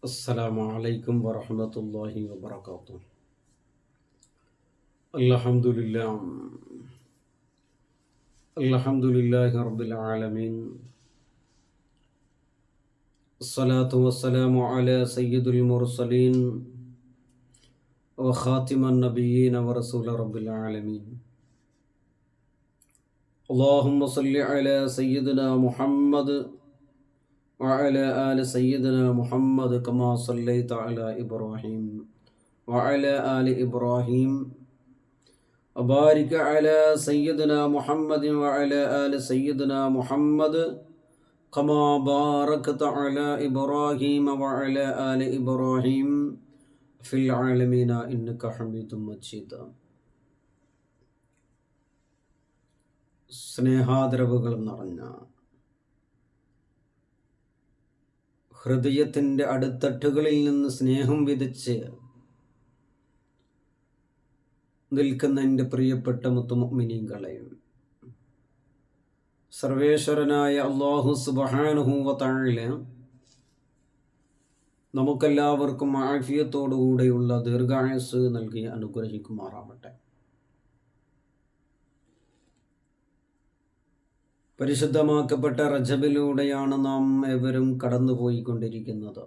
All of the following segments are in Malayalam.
السلام عليكم ورحمة الله وبركاته. الحمد لله الحمد لله رب العالمين. الصلاة والسلام على سيد المرسلين وخاتم النبيين ورسول رب العالمين. اللهم صل على سيدنا محمد وعلى آل سيدنا محمد كما صليت على إبراهيم وعلى آل إبراهيم وبارك على سيدنا محمد وعلى آل سيدنا محمد كما باركت على إبراهيم وعلى آل إبراهيم في العالمين إنك حميد مجيد. സ്നേഹാദരവുകൾ നിറഞ്ഞ ഹൃദയത്തിൻ്റെ അടിത്തട്ടുകളിൽ നിന്ന് സ്നേഹം വിതച്ച് നിൽക്കുന്ന എൻ്റെ പ്രിയപ്പെട്ട മുത്തുമുഅ്മിനീങ്ങളെ, സർവേശ്വരനായ അല്ലാഹു സുബ്ഹാനഹു വ തആല നമുക്കെല്ലാവർക്കും ആഫിയത്തോടുകൂടെയുള്ള ദീർഘായുസ്സ് നൽകി അനുഗ്രഹിക്കുമാറാവട്ടെ. പരിശുദ്ധമാക്കപ്പെട്ട റജബിലൂടെയാണ് നാം ഏവരും കടന്നുപോയിക്കൊണ്ടിരിക്കുന്നത്.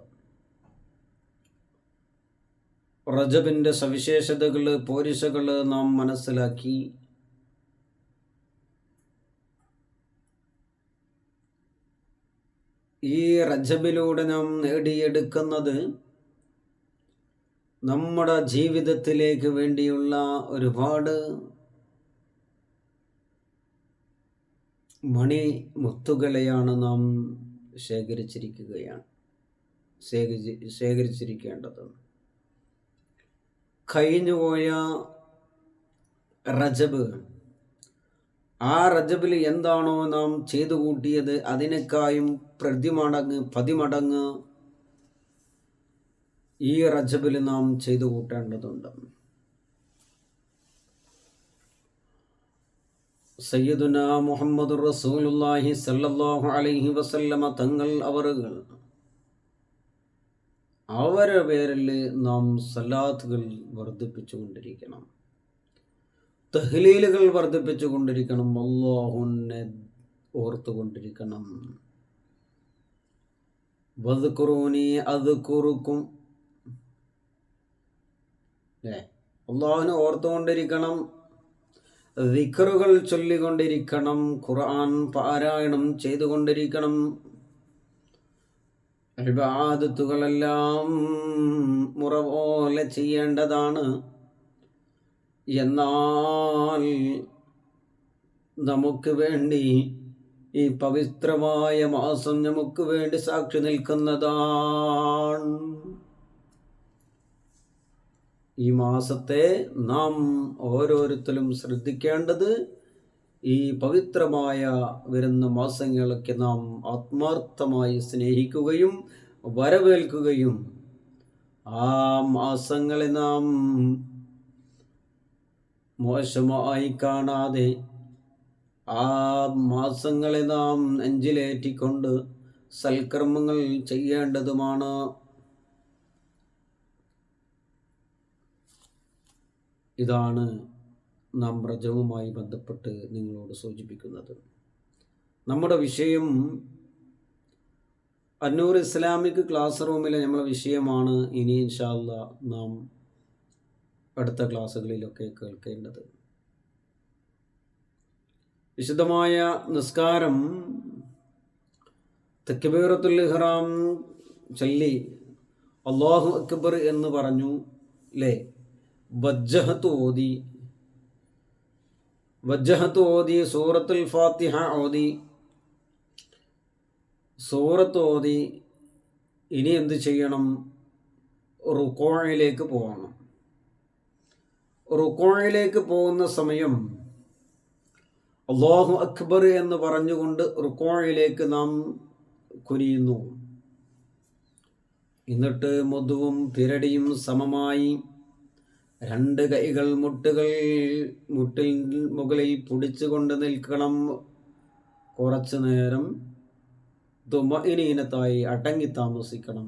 റജബിൻ്റെ സവിശേഷതകൾ, പോരിശകൾ നാം മനസ്സിലാക്കി ഈ റജബിലൂടെ നാം നേടിയെടുക്കുന്നത് നമ്മുടെ ജീവിതത്തിലേക്ക് വേണ്ടിയുള്ള ഒരുപാട് മണിമുത്തുകളെയാണ് നാം ശേഖരിച്ചിരിക്കേണ്ടത്. കഴിഞ്ഞുപോയ റജബ്, ആ റജബിൽ എന്താണോ നാം ചെയ്തു കൂട്ടിയത് അതിനേക്കായും പതിമടങ്ങ് ഈ റജബിൽ നാം ചെയ്തു കൂട്ടേണ്ടതുണ്ട്. സയ്യിദുനാ മുഹമ്മദുർ റസൂലുള്ളാഹി സ്വല്ലല്ലാഹു അലൈഹി വസല്ലമ തങ്ങൾ അവരുടെ പേരിൽ നാം സലാത്തുകൾ വർദ്ധിപ്പിച്ചുകൊണ്ടിരിക്കണം, തഹ്ലീലുകൾ വർദ്ധിപ്പിച്ചുകൊണ്ടിരിക്കണം, അല്ലാഹുവിനെ ഓർത്തുകൊണ്ടിരിക്കണം. വദ്കുറൂനി അദ്കുറുക്കും, അല്ലാഹുവിനെ ഓർത്തുകൊണ്ടിരിക്കണം, ദിക്റുകൾ ചൊല്ലിക്കൊണ്ടിരിക്കണം, ഖുർആൻ പാരായണം ചെയ്തുകൊണ്ടിരിക്കണം. ഇബാദത്തുകളെല്ലാം മുറ പോലെ ചെയ്യേണ്ടതാണ്. എന്നാൽ നമുക്ക് വേണ്ടി ഈ പവിത്രമായ മാസം നമുക്ക് വേണ്ടി സാക്ഷി നിൽക്കുന്നതാണ്. ഈ മാസത്തെ നാം ഓരോരുത്തരും ശ്രദ്ധിക്കേണ്ടത്, ഈ പവിത്രമായ വരുന്ന മാസങ്ങളൊക്കെ നാം ആത്മാർത്ഥമായി സ്നേഹിക്കുകയും വരവേൽക്കുകയും ആ മാസങ്ങളെ നാം മോശമായി കാണാതെ ആ മാസങ്ങളെ നാം നെഞ്ചിലേറ്റിക്കൊണ്ട് സൽക്കർമ്മങ്ങൾ ചെയ്യേണ്ടതുമാണ്. ഇതാണ് നാം റജബുമായി ബന്ധപ്പെട്ട് നിങ്ങളോട് സൂചിപ്പിക്കുന്നത്. നമ്മുടെ വിഷയം അന്നൂർ ഇസ്ലാമിക് ക്ലാസ് റൂമിലെ നമ്മളെ വിഷയമാണ്. ഇനി ഇൻഷാ അല്ലാഹ് നാം അടുത്ത ക്ലാസ്സുകളിലൊക്കെ കേൾക്കേണ്ടത്. വിശുദ്ധമായ നിസ്കാരം തക്ബീറത്തുൽ ഇഹ്റാം ചൊല്ലി അല്ലാഹു അക്ബർ എന്ന് പറഞ്ഞു അല്ലേ, വജ്ജഹത്ത് ഓതി സൂറത്തുൽ ഫാത്തിഹ ഓതി ഇനി എന്ത് ചെയ്യണം? റുക്കോയിലേക്ക് പോകണം. റുക്കോയിലേക്ക് പോകുന്ന സമയം അല്ലാഹു അക്ബർ എന്ന് പറഞ്ഞുകൊണ്ട് റുക്കോയിലേക്ക് നാം കുനിയുന്നു. എന്നിട്ട് മുതുവും പിരടിയും സമമായി രണ്ട് കൈകൾ മുട്ടിൽ മുകളിൽ പിടിച്ചുകൊണ്ട് നിൽക്കണം. കുറച്ചു നേരം തുമഇനീനത്തായി അടങ്ങി താമസിക്കണം.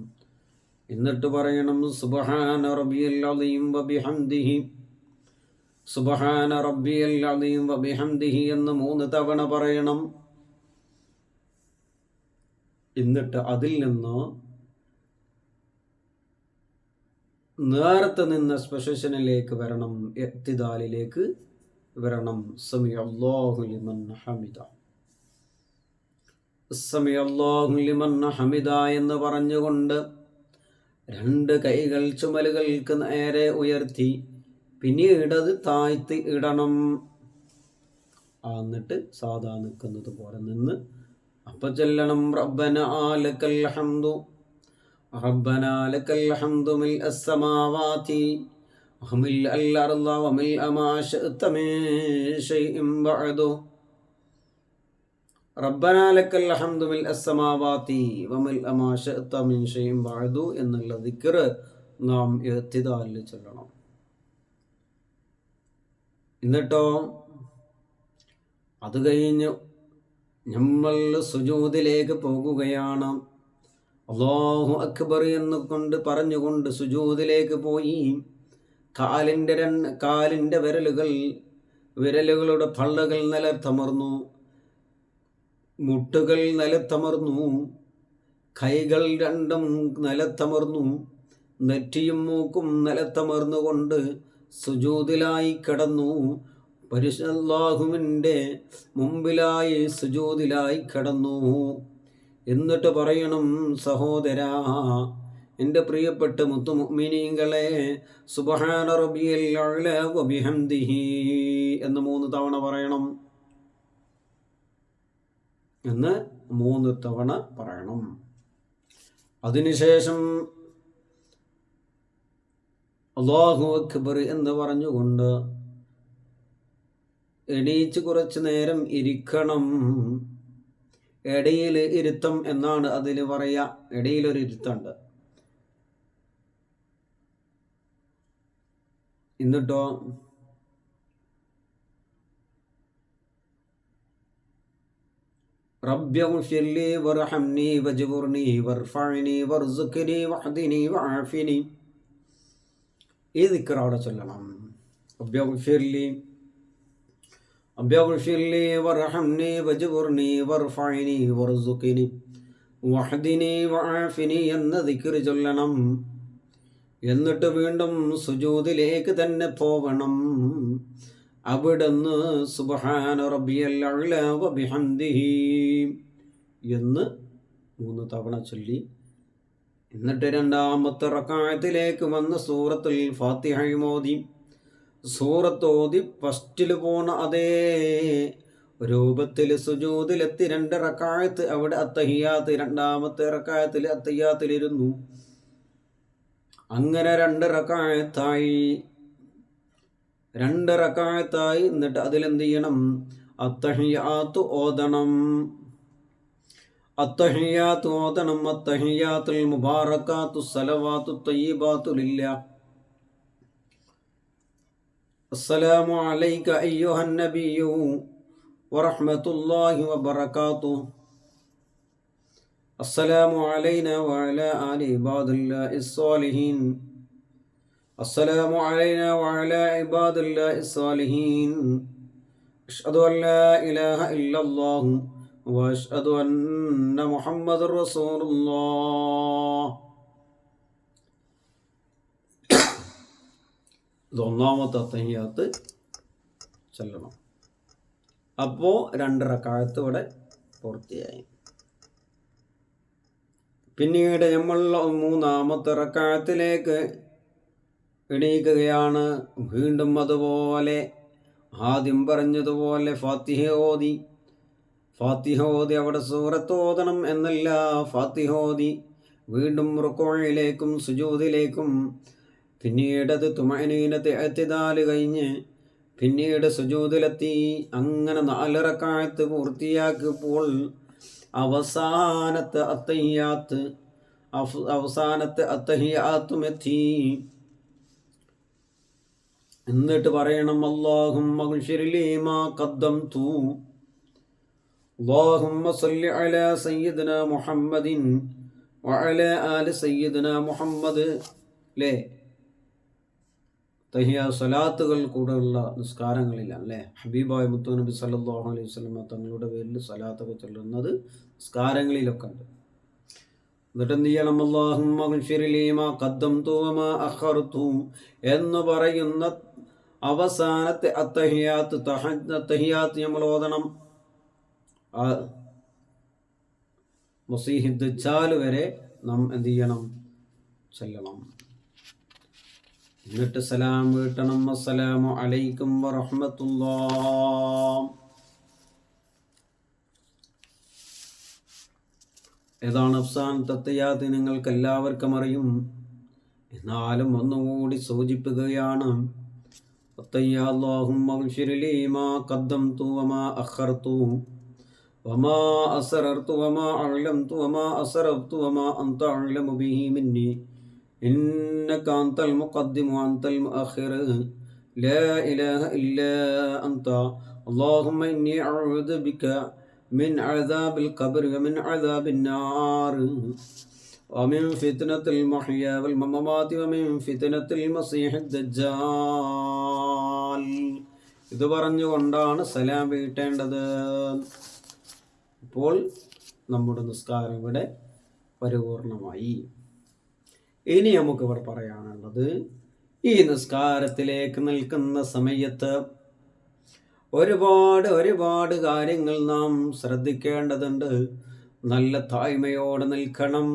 എന്നിട്ട് പറയണം സുബ്ഹാന റബ്ബിയൽ അദീം വബിഹംദിഹി, സുബ്ഹാന റബ്ബിയൽ അദീം വബിഹംദിഹി എന്ന് 3 തവണ പറയണം. എന്നിട്ട് അതിൽ നിന്ന് നേരത്തെ നിന്ന പൊസിഷനിലേക്ക് വരണം, ഇഅ്തിദാലിലേക്ക് വരണം. സമിഅല്ലാഹു ലിമൻ ഹമിദ, സമിഅല്ലാഹു ലിമൻ ഹമിദ എന്ന് പറഞ്ഞുകൊണ്ട് 2 കൈകൾ ചുമലുകൾക്ക് നേരെ ഉയർത്തി പിന്നീട് അത് താഴ്ത്തി ഇടണം. എന്നിട്ട് സാധാ നിൽക്കുന്നത് പോലെ നിന്ന് അപ്പം ചെല്ലണം റബ്ബനാ ലക്കൽ ഹംദു, റബ്ബനാ ലക്കൽ ഹംദു മിൽ അസ്സമാവാതി വമിൽ അൽ അർള വമിൽ മാ ശഅത മിൻ ശൈഇൻ ബഅദു, റബ്ബനാ ലക്കൽ ഹംദു മിൽ അസ്സമാവാതി വമിൽ മാ ശഅത മിൻ ശൈഇൻ ബഅദു എന്നുള്ള ദിക്ർ നാം ഇഅ്തിദാലിൽ ചൊല്ലണം. എന്നിട്ടോ അത് കഴിഞ്ഞ് നമ്മൾ സുജൂദിലേക്ക് പോകുകയാണ്. അല്ലാഹു അക്ബർ എന്നുകൊണ്ട് പറഞ്ഞുകൊണ്ട് സുജൂദിലേക്ക് പോയി കാലിൻ്റെ വിരലുകളുടെ പള്ളകൾ നിലത്തമർന്നു, മുട്ടുകൾ നിലത്തമർന്നു, കൈകൾ രണ്ടും നിലത്തമർന്നു, നെറ്റിയും മൂക്കും നിലത്തമർന്നുകൊണ്ട് സുജൂദിലായി കിടന്നു. പരിശുദ്ധാഹുവിൻ്റെ മുമ്പിലായി സുജൂദിലായി കിടന്നു. എന്നിട്ട് പറയണം സഹോദരാ, എൻ്റെ പ്രിയപ്പെട്ട മുത്തുമുഅ്മിനീങ്ങളെ, സുബ്ഹാന റബ്ബിയൽ അഅ്ല വബിഹംദിഹി എന്ന് 3 തവണ പറയണം. എന്ന് 3 തവണ പറയണം. അതിനുശേഷം അല്ലാഹു അക്ബർ എന്ന് പറഞ്ഞുകൊണ്ട് എണീച്ച് കുറച്ച് നേരം ഇരിക്കണം. ഇടയിൽ ഇരുത്തം എന്നാണ് അതിൽ പറയുക. ഇടയിലൊരു ഇരുത്തമുണ്ട്. എന്നിട്ടോ റബ്ബിഗ്ഫിർലി വർഹംനി വജ്ബുർനി വർഫഅനി വർസുഖ്നി വഹ്ദിനി വആഫിനി, ഈ ദിക്ർ അവിടെ ചൊല്ലണം. റബ്ബിഗ്ഫിർലി വർഹംനി വജ്ബുർനി വർഫഅനി വർസുഖ്നി വഹ്ദിനി വആഫിനി എന്ന ദിക്ർ ചൊല്ലണം. എന്നിട്ട് വീണ്ടും സുജൂദിലേക്ക് തന്നെ പോവണം. അവിടുന്ന് സുബ്ഹാന റബ്ബിയൽ അഅ്ല വബിഹംദിഹി എന്ന് 3 തവണ ചൊല്ലി എന്നിട്ട് 2ാമത്തെ റക്അത്തിലേക്ക് വന്ന് സൂറത്തുൽ ഫാത്തിഹയും ഓതി. സൂറത്ത് ഓതി ഫസ്റ്റിൽ പോണ അതേ രൂപത്തിൽ സുജൂദിലെത്തി 2 റക്അത്ത് അവിടെ അത്തഹിയാത്ത്, 2ാമത്തെ റക്അത്തിൽ അത്തഹിയാത്തിലിരുന്നു. അങ്ങനെ 2 റക്അത്തായി. എന്നിട്ട് അതിലെന്ത് ചെയ്യണം? അത്തഹിയാത്ത് ഓതണം. അത്തഹിയാത്തുൽ മുബാറകാത്തു സലവാത്തു തയ്യിബാത്തു ലില്ലാഹ്. അസ്സലാമു അലൈക അയ്യുഹൻ നബിയ്യു വറഹ്മത്തുള്ളാഹി വബറകാതുഹു. അസ്സലാമു അലൈനാ വഅലാ ആലി ഇബാദില്ലാഹിസ് സ്വാലിഹീൻ. السلام علينا وعلى عباد الله الصالحين. أشهد أن لا إله إلا الله وأشهد أن محمد رسول الله. ഒന്നാമത്തെ അത്തഹിയാത്ത് ചൊല്ലണം. അപ്പോൾ 2 റക്അത്ത് ഇവിടെ പൂർത്തിയായി. പിന്നീട് നമ്മൾ 3ാമത്തെ റക്അത്തിലേക്ക് എണീക്കുകയാണ്. വീണ്ടും അതുപോലെ ആദ്യം പറഞ്ഞതുപോലെ ഫാത്തിഹ ഓതി അവിടെ സൂറത്ത് ഓതണം എന്നല്ല, ഫാത്തിഹ ഓതി വീണ്ടും റുക്കൂഇലേക്കും സുജൂദിലേക്കും, പിന്നീട് അത് തുമഅനീനത്ത് ഇഅ്തിദാൽ കഴിഞ്ഞ് പിന്നീട് സുജൂദിലെത്തി. അങ്ങനെ 4 റക്അത്ത് പൂർത്തിയാക്കിയപ്പോൾ അവസാനത്തെ അത്തഹിയാത്തും എത്തി. എന്നിട്ട് പറയണം അല്ലാഹുമ്മ ഗ്ഫിർലി മാ ഖദ്ദംതു, അല്ലാഹുമ്മ സല്ലി അലാ സയ്യിദിനാ മുഹമ്മദിൻ വഅല ആലി സയ്യിദനാ മുഹമ്മദ്. അല്ലേ, തഹിയ സ്വലാത്തുകൾ കൂടെയുള്ള നിസ്കാരങ്ങളിലാണ് അല്ലേ ഹബീബായ മുത്തു നബി സല്ലല്ലാഹു അലൈഹി വസല്ലം തങ്ങളുടെ പേരിൽ സ്വലാത്തൊക്കെ ചൊല്ലുന്നത് നിസ്കാരങ്ങളിലൊക്കെ ഉണ്ട്. എന്നിട്ട് എന്ത് ചെയ്യണം? അല്ലാഹുമ്മ ഗ്ഫിർ ലീ മാ ഖദ്ദംതു വമാ അഖർതു എന്ന് പറയുന്ന അവസാനത്തെ അത്തഹിയാത്ത് നമ്മൾ ഓതണം. മസീഹ് ദജ്ജാൽ വരെ നാം എന്ത് ചെയ്യണം? ചൊല്ലണം. എന്നിട്ട് സലാം വീട്ടണം. അസ്സലാമു അലൈക്കും വറഹ്മത്തുള്ളാഹ്. ഏതാണ് അവസാനത്തെ അത്തഹിയാത്ത്? നിങ്ങൾക്ക് എല്ലാവർക്കും അറിയും, എന്നാലും ഒന്നുകൂടി സൂചിപ്പിക്കുകയാണ്. അല്ലാഹുമ്മ ഗ്ഫിർ ലീ മാ ഖദ്ദംതു വമാ അഖർതു വമാ അസ്റർതു വമാ അഅ്ലംതു വമാ അസ്റഫ്തു വമാ അൻത അഅ്ലമു ബിഹി മിന്നി ഇന്നക അൻതൽ മുഖദ്ദിമു അൻതൽ മുഅഖിർ ലാ ഇലാഹ ഇല്ലാ അൻത അല്ലാഹുമ്മ ഇന്നി അഊദു ബിക മിൻ അദാബിൽ ഖബ്ർ വമിൻ അദാബിൻ നാർ വമിൻ ഫിത്നത്തിൽ മഹ്യാ വൽ മമാമാതി വമിൻ ഫിത്നത്തിൽ മസീഹ് ദജ്ജാൽ. ഇത് പറഞ്ഞുകൊണ്ടാണ് സലാം വീട്ടേണ്ടത്. ഇപ്പോൾ നമ്മുടെ നിസ്കാരം ഇവിടെ പരിപൂർണമായി. ഇനി നമുക്കിവിടെ പറയാനുള്ളത്, ഈ നിസ്കാരത്തിലേക്ക് നിൽക്കുന്ന സമയത്ത് ഒരുപാട് കാര്യങ്ങൾ നാം ശ്രദ്ധിക്കേണ്ടതുണ്ട്. നല്ല താഴ്മയോടെ നിൽക്കണം.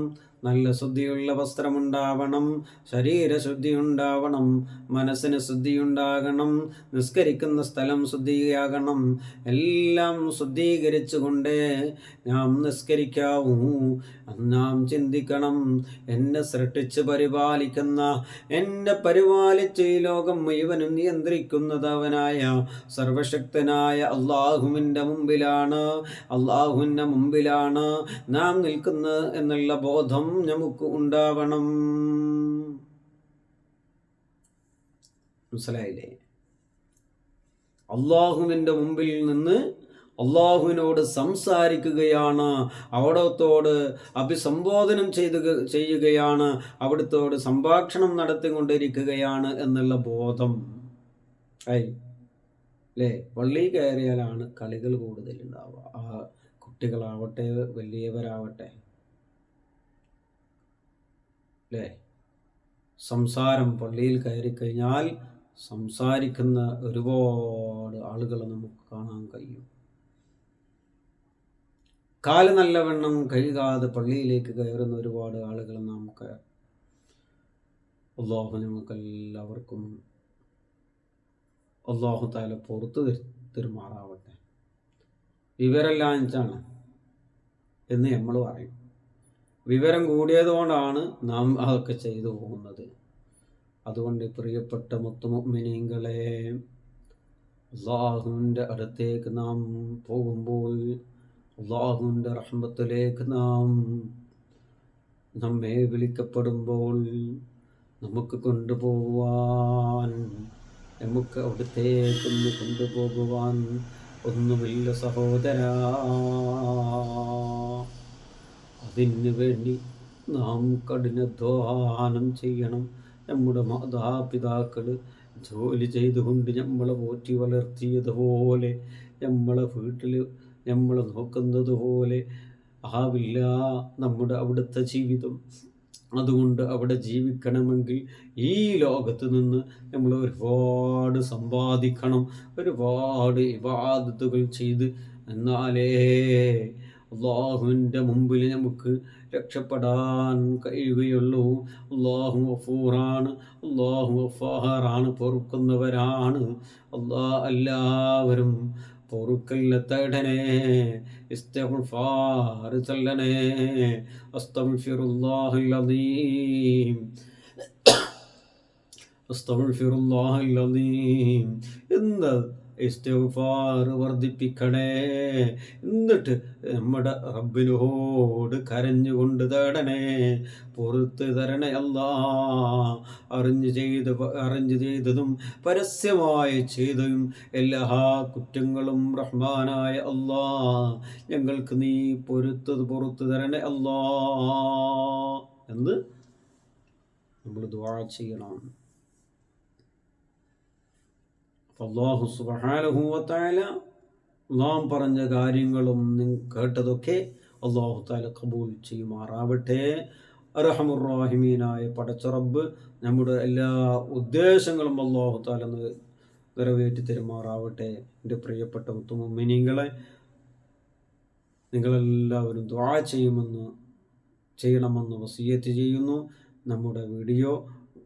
നല്ല ശുദ്ധിയുള്ള വസ്ത്രമുണ്ടാവണം, ശരീരശുദ്ധി ഉണ്ടാവണം, മനസ്സിന് ശുദ്ധിയുണ്ടാകണം, നിസ്കരിക്കുന്ന സ്ഥലം ശുദ്ധിയാകണം. എല്ലാം ശുദ്ധീകരിച്ചുകൊണ്ടേ നാം നിസ്കരിക്കാവൂ. നാം ചിന്തിക്കണം, എന്നെ സൃഷ്ടിച്ച് പരിപാലിക്കുന്ന, എന്നെ പരിപാലിച്ച് ഈ ലോകം മുഴുവനും നിയന്ത്രിക്കുന്നതവനായ സർവശക്തനായ അള്ളാഹുവിൻ്റെ മുമ്പിലാണ് നാം നിൽക്കുന്നത് എന്നുള്ള ബോധം നമുക്ക് ഉണ്ടാവണം. മനസ്സിലായില്ലേ? അള്ളാഹുവിൻ്റെ മുമ്പിൽ നിന്ന് അള്ളാഹുവിനോട് സംസാരിക്കുകയാണ്, അവിടത്തോട് അഭിസംബോധനം ചെയ്യുകയാണ്, അവിടത്തോട് സംഭാഷണം നടത്തിക്കൊണ്ടിരിക്കുകയാണ് എന്നുള്ള ബോധം. അല്ലേ, പള്ളി കയറിയാലാണ് കളികൾ കൂടുതലുണ്ടാവുക. കുട്ടികളാവട്ടെ വലിയവരാവട്ടെ, അല്ലേ, സംസാരം പള്ളിയിൽ കയറിക്കഴിഞ്ഞാൽ സംസാരിക്കുന്ന ഒരുപാട് ആളുകളെ നമുക്ക് കാണാൻ കഴിയും. കാല് നല്ലവണ്ണം കഴുകാതെ പള്ളിയിലേക്ക് കയറുന്ന ഒരുപാട് ആളുകൾ നമുക്ക്. അള്ളാഹു നമുക്കെല്ലാവർക്കും അള്ളാഹു തആല പുറത്തു തരുമാറാവട്ടെ. വിവരമില്ലാഞ്ഞിട്ടാണ് എന്ന് നമ്മൾ പറയും. വിവരം കൂടിയതുകൊണ്ടാണ് നാം അതൊക്കെ ചെയ്തു പോകുന്നത്. അതുകൊണ്ട് പ്രിയപ്പെട്ട മുത്തുമുഅ്മിനീങ്ങളെ, അള്ളാഹുവിൻ്റെ അടുത്തേക്ക് നാം പോകുമ്പോൾ, അള്ളാഹുവിൻ്റെ റഹ്മത്തിലേക്ക് നമ്മെ വിളിക്കപ്പെടുമ്പോൾ, നമുക്ക് കൊണ്ടുപോവാൻ, നമുക്ക് അവിടത്തേക്കൊന്ന് കൊണ്ടുപോകുവാൻ ഒന്നുമില്ല സഹോദരാ. അതിനു വേണ്ടി നാം കഠിനാധ്വാനം ചെയ്യണം. നമ്മുടെ മാതാപിതാക്കൾ ജോലി ചെയ്തുകൊണ്ട് നമ്മളെ പോറ്റി വളർത്തിയതുപോലെ, നമ്മളെ വീട്ടിൽ നമ്മളെ നോക്കുന്നത് പോലെ ആവില്ല നമ്മുടെ അവിടുത്തെ ജീവിതം. അതുകൊണ്ട് അവിടെ ജീവിക്കണമെങ്കിൽ ഈ ലോകത്ത് നിന്ന് നമ്മൾ ഒരുപാട് സമ്പാദിക്കണം, ഒരുപാട് ഇബാദത്തുകൾ ചെയ്ത്, എന്നാലേ അള്ളാഹുവിൻ്റെ മുമ്പിൽ നമുക്ക് രക്ഷപ്പെടാൻ കഴിയുകയുള്ളൂ. അള്ളാഹു ഗഫൂറാണ്, അള്ളാഹു ഗഫാറാണ്, പൊറുക്കുന്നവരാണ്. എല്ലാവരും പൊറുക്കലിനെ തേടണേ, ഇസ്തിഗ്ഫാർ ചൊല്ലണേ. അസ്തഗ്ഫിറുല്ലാഹൽ അദീം, അസ്തഗ്ഫിറുല്ലാഹൽ അദീം എന്ന് ഇസ്തിഗ്ഫാർ വർദ്ധിപ്പിക്കണേ. എന്നിട്ട് നമ്മുടെ റബ്ബിനോട് കരഞ്ഞുകൊണ്ട് തേടണേ, പുറത്ത് തരണേ അല്ലാ. അറിഞ്ഞു ചെയ്തതും പരസ്യമായി ചെയ്തതും എല്ലാ കുറ്റങ്ങളും റഹ്മാനായ അല്ലാ ഞങ്ങൾക്ക് നീ പുറത്തു തരണേ അല്ലാ എന്ന് നമ്മൾ ദുആ ചെയ്യണം. അല്ലാഹു സുബ്ഹാനഹു വ തആല നാം പറഞ്ഞ കാര്യങ്ങളും കേട്ടതൊക്കെ അല്ലാഹു തആല ഖബൂൽ ചെയ്യുമാറാവട്ടെ. അർഹമുർ റഹീമീനായ പടച്ച റബ്ബ് നമ്മുടെ എല്ലാ ഉദ്ദേശങ്ങളും അല്ലാഹു തആല നിറവേറ്റി തരുമാറാവട്ടെ. എൻ്റെ പ്രിയപ്പെട്ട മുഅ്മിനീങ്ങളെ, നിങ്ങളെല്ലാവരും ദുആ ചെയ്യണമെന്ന് വസിയത്ത് ചെയ്യുന്നു. നമ്മുടെ വീഡിയോ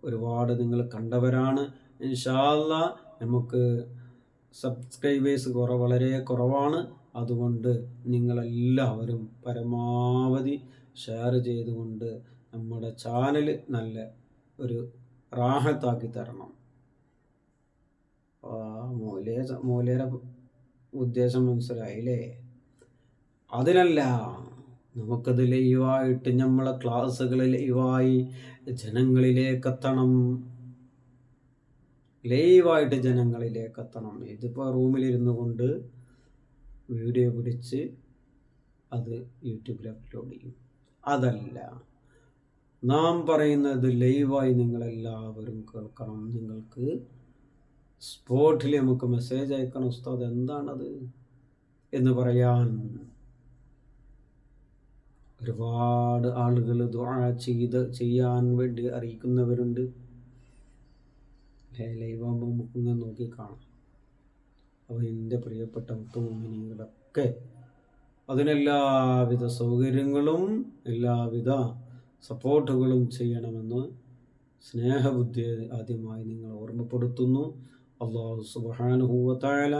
ഒരുപാട് നിങ്ങൾ കണ്ടവരാണ്. ഇൻഷാ അല്ലാഹ് നമുക്ക് സബ്സ്ക്രൈബേഴ്സ് വളരെ കുറവാണ്. അതുകൊണ്ട് നിങ്ങളെല്ലാവരും പരമാവധി ഷെയർ ചെയ്തുകൊണ്ട് നമ്മുടെ ചാനൽ നല്ല ഒരു റാഹത്താക്കി തരണം. മൂലേര ഉദ്ദേശം മനസ്സിലായില്ലേ? അതിനല്ല, നമുക്കത് ലൈവായിട്ട് നമ്മളെ ക്ലാസ്സുകൾ ലൈവായി ജനങ്ങളിലേക്കെത്തണം. ഇതിപ്പോൾ റൂമിലിരുന്നു കൊണ്ട് വീഡിയോ പിടിച്ച് അത് യൂട്യൂബിൽ അപ്ലോഡ് ചെയ്യും. അതല്ല, നാം പറയുന്നത് ലൈവായി നിങ്ങളെല്ലാവരും കേൾക്കണം. നിങ്ങൾക്ക് സ്പോട്ടിൽ നമുക്ക് മെസ്സേജ് അയക്കണം, ഉസ്താദ് എന്താണത് എന്ന് പറയാൻ. ഒരുപാട് ആളുകൾ ദുആ ചെയ്യാൻ വേണ്ടി അറിയിക്കുന്നവരുണ്ട്. ലൈവാകുമ്പോൾ നമുക്കിങ്ങനെ നോക്കി കാണാം. അപ്പോൾ എൻ്റെ പ്രിയപ്പെട്ട മുഅ്മിനീങ്ങളൊക്കെ അതിനെല്ലാവിധ സൗകര്യങ്ങളും എല്ലാവിധ സപ്പോർട്ടുകളും ചെയ്യണമെന്ന് സ്നേഹബുദ്ധി ആദ്യമായി നിങ്ങൾ ഓർമ്മപ്പെടുത്തുന്നു. അല്ലാഹു സുബ്ഹാനഹു വ തആല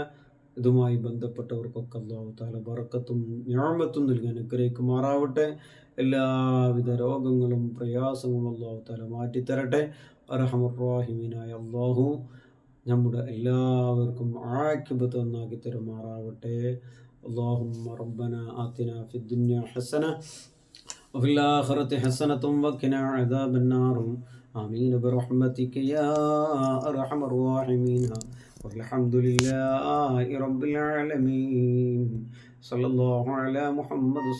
ഇതുമായി ബന്ധപ്പെട്ടവർക്കൊക്കെ അല്ലാഹു തആല ബറക്കത്തും നിഅമത്തും നൽകി അനുഗ്രഹിക്കുമാറാവട്ടെ. എല്ലാവിധ രോഗങ്ങളും പ്രയാസങ്ങളും അല്ലാഹു തആല മാറ്റിത്തരട്ടെ. അർഹമുർ റഹീമീനായ അല്ലാഹു നമ്മുടെ എല്ലാവർക്കും ആഖിബത്ത് നന്നാക്കി തരുമാറാവട്ടെ. അല്ലാഹുമ്മ റബ്ബന ആതിനാ ഫിദ്ദുനിയ ഹസന വഫിൽ ആഖിറതി ഹസനത്തും വഖിനാ അദാബന്നാർ. ആമീൻ ബിറഹ്മതിക യാ അർഹമർ റഹീമീൻ. വൽഹംദുലില്ലാഹി റബ്ബിൽ ആലമീൻ. സല്ലല്ലാഹു അലാ മുഹമ്മദ്